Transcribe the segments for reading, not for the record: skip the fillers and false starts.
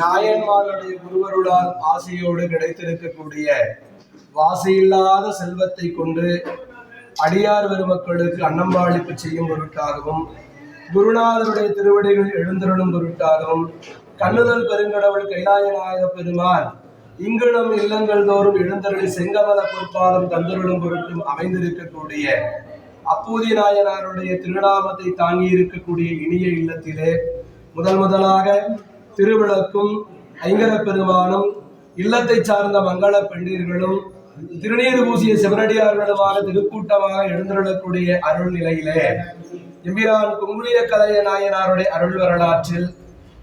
நாயன்மார்களுடைய குருவருளால் ஆசையோடு கிடைத்திருக்கக்கூடிய வாசியில்லாத செல்வத்தை கொண்டு அடியார் பெருமக்களுக்கு அன்னம்பாளிப்பு செய்யும் பொருட்டாகவும் குருநாதருடைய திருவடிகள் எழுந்தருளும் பொருட்டாகவும் கண்ணுதல் பெருங்கடவுள் கைலாயநாயக பெருமான் இங்கு நம் இல்லங்கள் தோறும் எழுந்தருளி செங்கமல பொற்பாதம் தந்தருளும் பொருட்டும் அமைந்திருக்கக்கூடிய அப்பூதி நாயனாருடைய திருநாமத்தை தாங்கி இருக்கக்கூடிய இனிய இல்லத்திலே முதலாக திருவிளக்கும் ஐங்கர பெருமானும் இல்லத்தை சார்ந்த மங்கள பெண்டீர்களும் திருநீர் பூசிய சிவனடியார்களுமாக திருக்கூட்டமாக எழுந்தருளக்கூடிய அருள் நிலையிலே எம்பிரான் குங்குளிய கலைய நாயனாருடைய அருள் வரலாற்றில்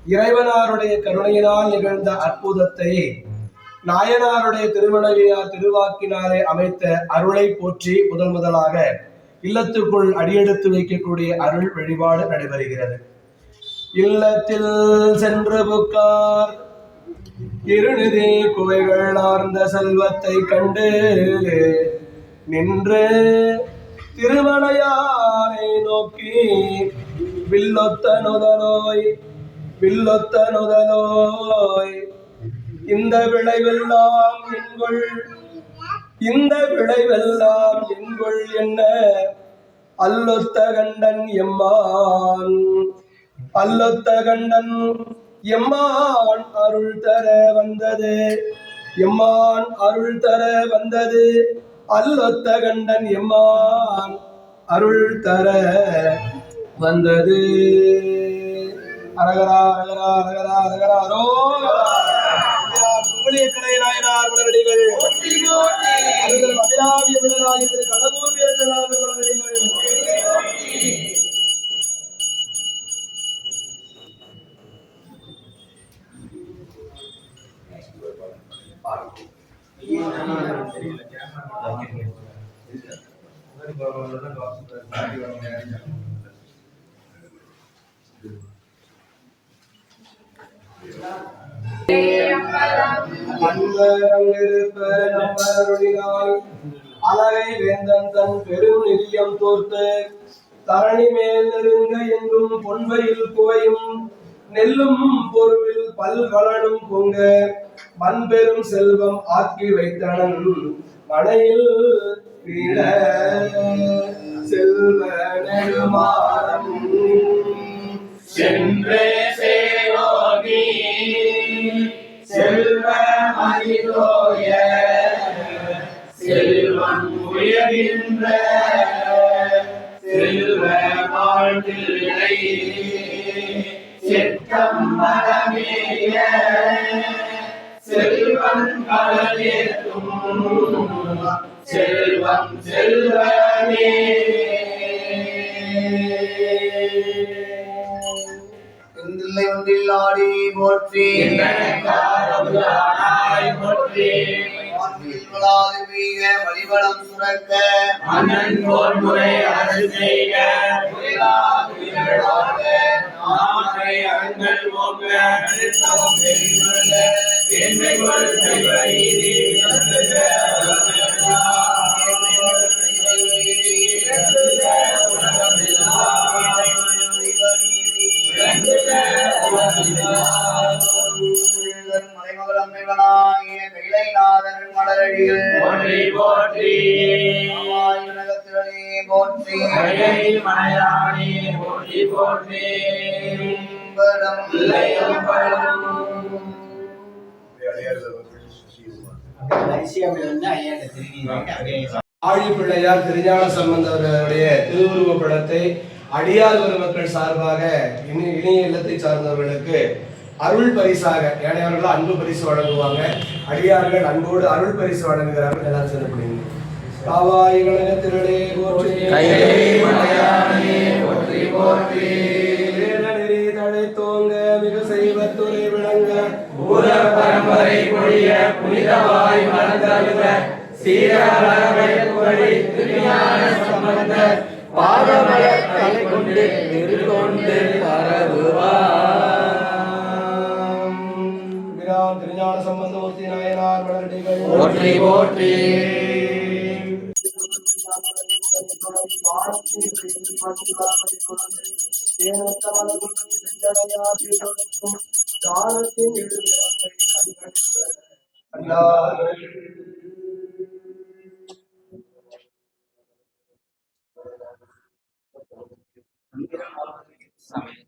இறைவனாருடைய கருணையினால் நிகழ்ந்த அற்புதத்தை நாயனாருடைய திருமணவியார் திருவாக்கினாலே அமைத்த அருளை போற்றி முதலாக இல்லத்துக்குள் அடியெடுத்து வைக்கக்கூடிய அருள் வழிபாடு நடைபெறுகிறது. இல்லத்தில் சென்று புக்கார் இருநிதி குவைகள் ஆர்ந்த செல்வத்தை கண்டு நின்று திருமணையாரை நோக்கி வில்லொத்த நுதலோய் இந்த விளைவெல்லாம் என்கொள் என்ன அல்லொத்த கண்டன் எம்மான் அருள் தர வந்தது அல்லொத்த கண்டன் எம்மான் அருள் தர வந்தது. அரகரா அரகரா அரகரா அரகரா அரோகரா. குங்குளிய கலை நாயனார் மலரடிகள் அபிராமிய விடராய திரு கடம்பூர் வீரநாதர் மலரடிகள். அலகை வேந்தன் தன் பெரும் நிதியம் தோர்த்து தரணி மேல் நெருங்க எங்கும் பொன்வையில் குவையும் நெல்லும் பொருவில் பல்வளனும் பொங்க மண்பெரும் செல்வம் ஆக்கி வைத்தனன் மனையில் வீழ செல்வ நெடுமாறம் சென்றே சேரோகி செல்வ மதிதோய செல்வம் உயர்கின்ற செல்வ வாழ்வில்லை செற்றம் மரமேய செல்வம் கடலேற்றும் செல்வம் செல்வமே. ஒன்றில் ஆடி போற்றி போற்றி வழிபடம் சுரக்க மன்னன் போர் முறை அரசு செய்க அரங்கள் போக்க மலைமகளம்மைவனாகிய கைலைநாதன் மலரடிகள் போற்றி போற்றி போற்றி மலையாணி போற்றி போற்றி ஆழி பிள்ளையார் திருஞான சம்பந்தவர்களுடைய திருவுருவ படத்தை அடியார் பெருமக்கள் சார்பாக இணைய இல்லத்தை சார்ந்தவர்களுக்கு அருள் பரிசாக ஏனையவர்கள் அன்பு பரிசு வழங்குவாங்க. அடியார்கள் அன்போடு அருள் பரிசு வழங்குகிறார்கள். எல்லாரும் சொல்லப்படுங்க. காவாய் கனகத்திரளே போற்றி போற்றி போற்றி நெறி தழைத்தோங்க மிகு செய்வத்துறை விளங்க ஊர பரம்பரை பொழிய புனிதவாய் மலர்ந்தழுக சீரவரை புகழி திருஞான சம்பந்தர் பாதமலர் தலை கொண்டு திருத்தொண்டு பரவுவாம். திருஞான சம்பந்தமூர்த்தி நாயனார் மலரடிகள் போற்றி போற்றி. ஞானத்தின் எழுதியவற்றை கண்காணித்த அன்னார்கள். சமயம்